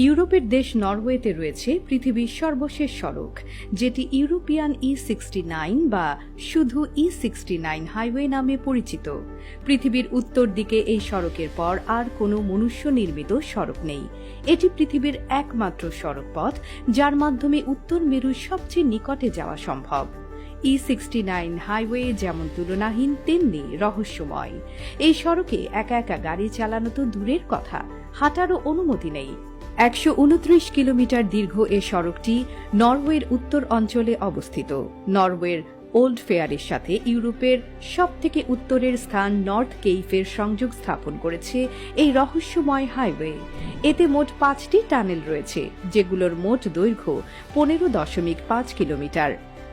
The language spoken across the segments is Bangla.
ইউরোপের দেশ নরওয়েতে রয়েছে পৃথিবীর সর্বশেষ সড়ক, যেটি ইউরোপিয়ান E69 বা শুধু E69 হাইওয়ে নামে পরিচিত। পৃথিবীর উত্তর দিকে এই সড়কের পর আর কোনো মনুষ্য নির্মিত সড়ক নেই। এটি পৃথিবীর একমাত্র সড়ক পথ যার মাধ্যমে উত্তর মেরুর সবচেয়ে নিকটে যাওয়া সম্ভব। E69 হাইওয়ে যেমন তুলনাহীন তেমনি রহস্যময়। এই সড়কে একা একা গাড়ি চালানো তো দূরের কথা, হাঁটারও অনুমতি নেই। 129 কিলোমিটার দীর্ঘ এ সড়কটি নরওয়ের উত্তর অঞ্চলে অবস্থিত। নরওয়ের ওল্ড ফেয়ারের সাথে ইউরোপের সবথেকে উত্তরের স্থান নর্থ কেইফের সংযোগ স্থাপন করেছে এই রহস্যময় হাইওয়ে। এতে মোট 5টি টানেল রয়েছে, যেগুলোর মোট দৈর্ঘ্য 15.5 কিলোমিটার।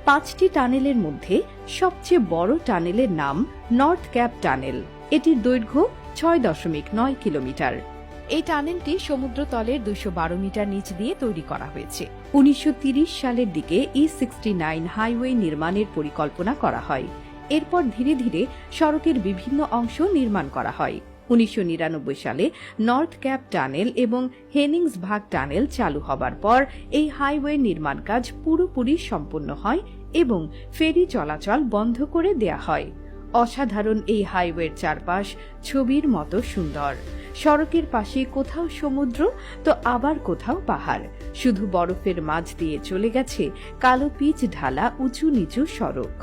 5টি টানেলের মধ্যে সবচেয়ে বড় টানেলের নাম নর্থ ক্যাপ টানেল। এটির দৈর্ঘ্য 6.9 কিলোমিটার। এই টানেলটি সমুদ্রতলের 212 মিটার নিচ দিয়ে তৈরি করা হয়েছে। 1930 সালের দিকে E69 হাইওয়ে নির্মাণের পরিকল্পনা করা হয়। এরপর ধীরে ধীরে সড়কের বিভিন্ন অংশ নির্মাণ করা হয়। 1999 সালে নর্থ ক্যাপ টানেল এবং হেনিংসভাগ টানেল চালু হবার পর এই হাইওয়ে নির্মাণ কাজ পুরোপুরি সম্পন্ন হয় এবং ফেরি চলাচল বন্ধ করে দেয়া হয়। অসাধারণ এই হাইওয়ের চারপাশ ছবির মতো সুন্দর। সড়কের পাশে কোথাও সমুদ্র তো আবার কোথাও পাহাড়। শুধু বরফের মাঝ দিয়ে চলে গেছে কালো পিচ ঢালা উঁচু নিচু সড়ক।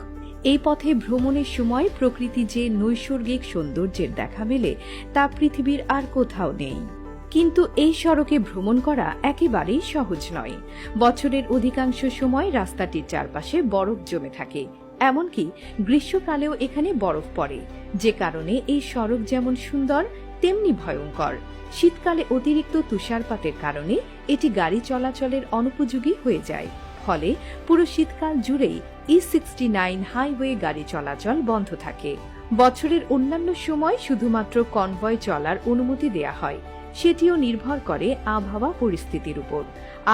এই পথে ভ্রমণের সময় প্রকৃতি যে নৈসর্গিক সৌন্দর্যের দেখা মেলে তা পৃথিবীর আর কোথাও নেই। কিন্তু এই সড়কে ভ্রমণ করা একেবারেই সহজ নয়। বছরের অধিকাংশ সময় রাস্তাটির চারপাশে বরফ জমে থাকে, এমনকি গ্রীষ্মকালেও এখানে বরফ পড়ে, যে কারণে এই সড়ক যেমন সুন্দর তেমনি ভয়ঙ্কর। শীতকালে অতিরিক্ত তুষারপাতের কারণে এটি গাড়ি চলাচলের অনুপযোগী হয়ে যায়। ফলে পুরো শীতকাল জুড়েই E69 হাইওয়ে গাড়ি চলাচল বন্ধ থাকে। বছরের অন্যান্য সময় শুধুমাত্র কনভয় চলার অনুমতি দেয়া হয়, সেটিও নির্ভর করে আবহাওয়া পরিস্থিতির উপর।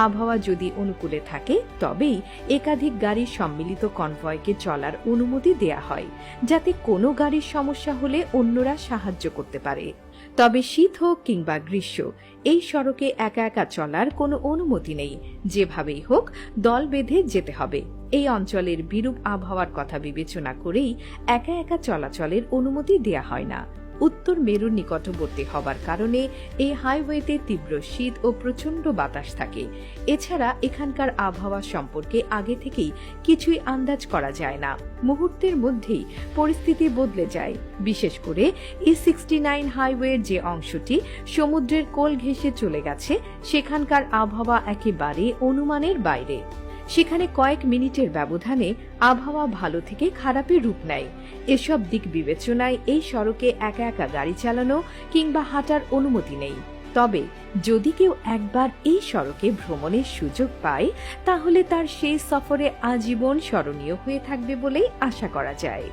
আবহাওয়া যদি অনুকূলে থাকে তবেই একাধিক গাড়ির সম্মিলিত কনভয়কে চলার অনুমতি দেয়া হয়, যাতে কোনো গাড়ির সমস্যা হলে অন্যরা সাহায্য করতে পারে। তবে শীত হোক কিংবা গ্রীষ্ম, এই সড়কে একা একা চলার কোনো অনুমতি নেই। যেভাবেই হোক দল বেঁধে যেতে হবে। এই অঞ্চলের বিরূপ আবহাওয়ার কথা বিবেচনা করেই একা একা চলাচলের অনুমতি দেয়া হয় না। উত্তর মেরুর নিকটবর্তী হবার কারণে এই হাইওয়েতে তীব্র শীত ও প্রচণ্ড বাতাস থাকে। এছাড়া এখানকার আবহাওয়া সম্পর্কে আগে থেকেই কিছুই আন্দাজ করা যায় না। মুহূর্তের মধ্যেই পরিস্থিতি বদলে যায়। বিশেষ করে E69 হাইওয়ের যে অংশটি সমুদ্রের কোল ঘেঁষে চলে গেছে, সেখানকার আবহাওয়া একেবারে অনুমানের বাইরে। সেখানে কয়েক মিনিটের ব্যবধানে আবহাওয়া ভালো থেকে খারাপের রূপ নেয়। এসব দিক বিবেচনায় এই সড়কে একা একা গাড়ি চালানো কিংবা হাঁটার অনুমতি নেই। তবে যদি কেউ একবার এই সড়কে ভ্রমণের সুযোগ পায়, তাহলে তার সেই সফরে আজীবন স্মরণীয় হয়ে থাকবে বলেই আশা করা যায়।